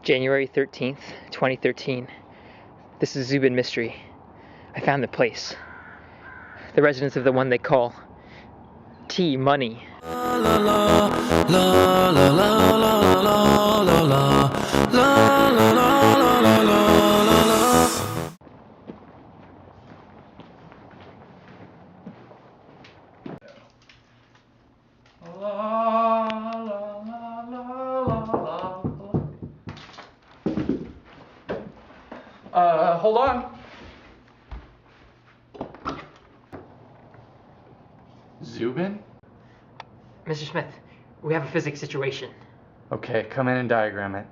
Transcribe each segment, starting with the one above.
January 13th, 2013. This is Zubin Mystery. I found the place. The residence of the one they call T Money. Hold on. Zubin? Mr. Smith, we have a physics situation. Okay, come in and diagram it.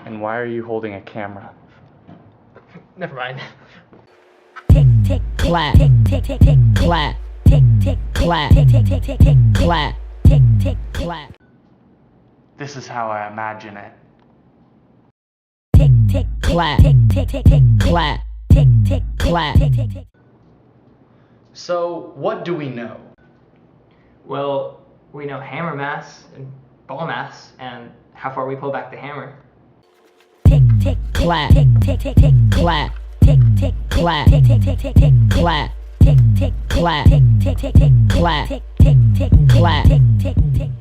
And why are you holding a camera? Never mind. Tick tick clap tick tick tick tick clap tick tick clap tick tick tick tick tick clap tick tick clap. This is how I imagine it. Tick tick clap tick tick tick tick clap tick tick clap tick tick tick. So, what do we know? Well, we know hammer mass and ball mass and how far we pull back the hammer. Tick tick clap tick tick tick tick clap tick tick clap tick tick tick tick tick clap tick tick clap tick tick tick tick clap tick tick tick clap tick tick tick.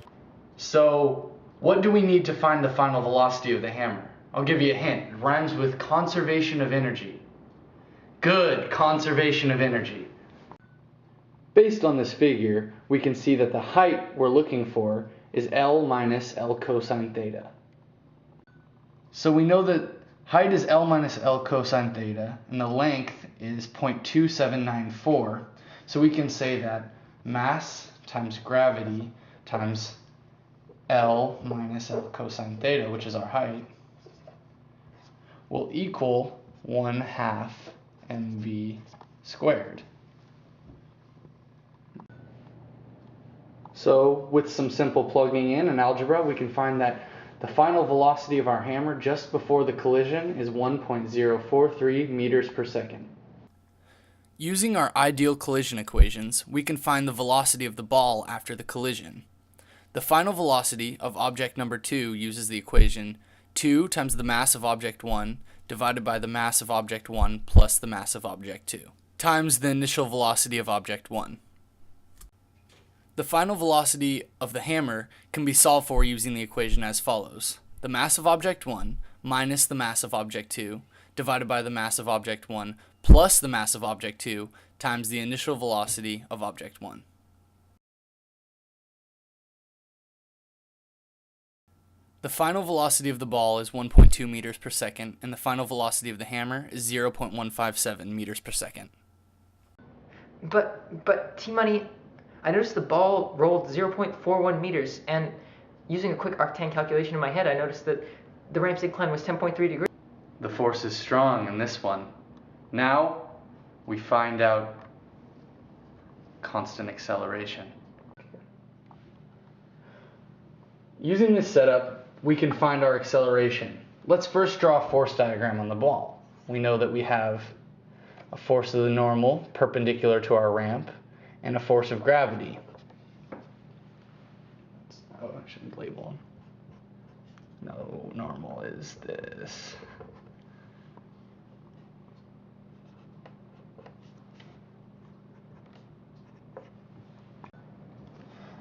So, what do we need to find the final velocity of the hammer? I'll give you a hint. It rhymes with conservation of energy. Good, conservation of energy. Based on this figure, we can see that the height we're looking for is L minus L cosine theta. So we know that height is L minus L cosine theta, and the length is 0.2794. So we can say that mass times gravity times L minus L cosine theta, which is our height, will equal 1/2 mv squared. So with some simple plugging in and algebra, we can find that the final velocity of our hammer just before the collision is 1.043 meters per second. Using our ideal collision equations, we can find the velocity of the ball after the collision. The final velocity of object number 2 uses the equation 2 times the mass of object 1 divided by the mass of object 1 plus the mass of object 2 times the initial velocity of object 1. The final velocity of the hammer can be solved for using the equation as follows. The mass of object 1 minus the mass of object 2 divided by the mass of object 1 plus the mass of object 2 times the initial velocity of object 1. The final velocity of the ball is 1.2 meters per second, and the final velocity of the hammer is 0.157 meters per second. But T-Money, I noticed the ball rolled 0.41 meters, and using a quick arctan calculation in my head, I noticed that the ramp's incline was 10.3 degrees. The force is strong in this one. Now we find out constant acceleration. Using this setup, we can find our acceleration. Let's first draw a force diagram on the ball. We know that we have a force of the normal perpendicular to our ramp and a force of gravity. Oh, I shouldn't label them. No, normal is this.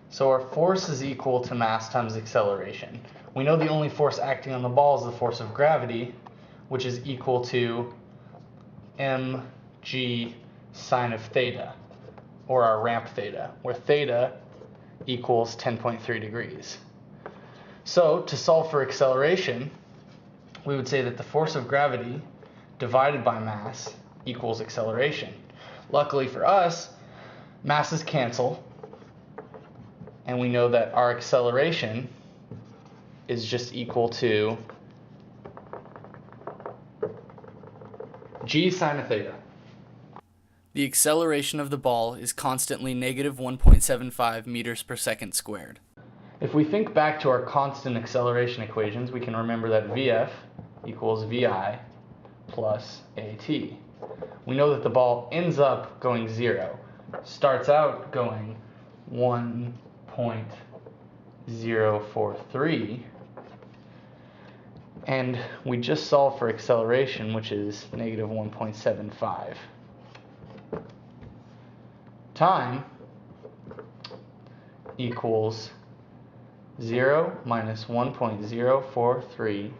So our force is equal to mass times acceleration. We know the only force acting on the ball is the force of gravity, which is equal to mg sine of theta, or our ramp theta, where theta equals 10.3 degrees. So to solve for acceleration, we would say that the force of gravity divided by mass equals acceleration. Luckily for us, masses cancel, and we know that our acceleration is just equal to g sine of theta. The acceleration of the ball is constantly negative 1.75 meters per second squared. If we think back to our constant acceleration equations, we can remember that Vf equals Vi plus At. We know that the ball ends up going 0, starts out going 1.043, And we just solved for acceleration, which is negative 1.75. Time equals 0 minus 1.043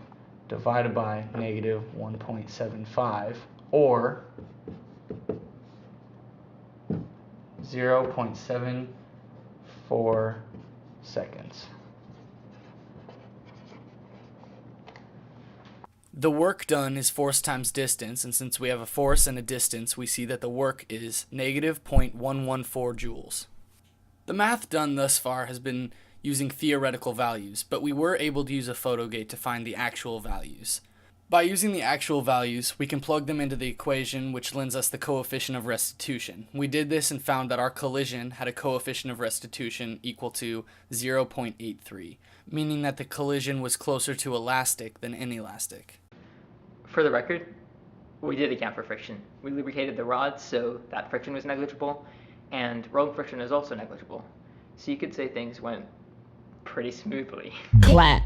divided by negative 1.75, or 0.74 seconds. The work done is force times distance, and since we have a force and a distance, we see that the work is negative 0.114 joules. The math done thus far has been using theoretical values, but we were able to use a photo gate to find the actual values. By using the actual values, we can plug them into the equation, which lends us the coefficient of restitution. We did this and found that our collision had a coefficient of restitution equal to 0.83, meaning that the collision was closer to elastic than inelastic. For the record, we did account for friction. We lubricated the rods, so that friction was negligible, and roll friction is also negligible. So you could say things went pretty smoothly. Clap.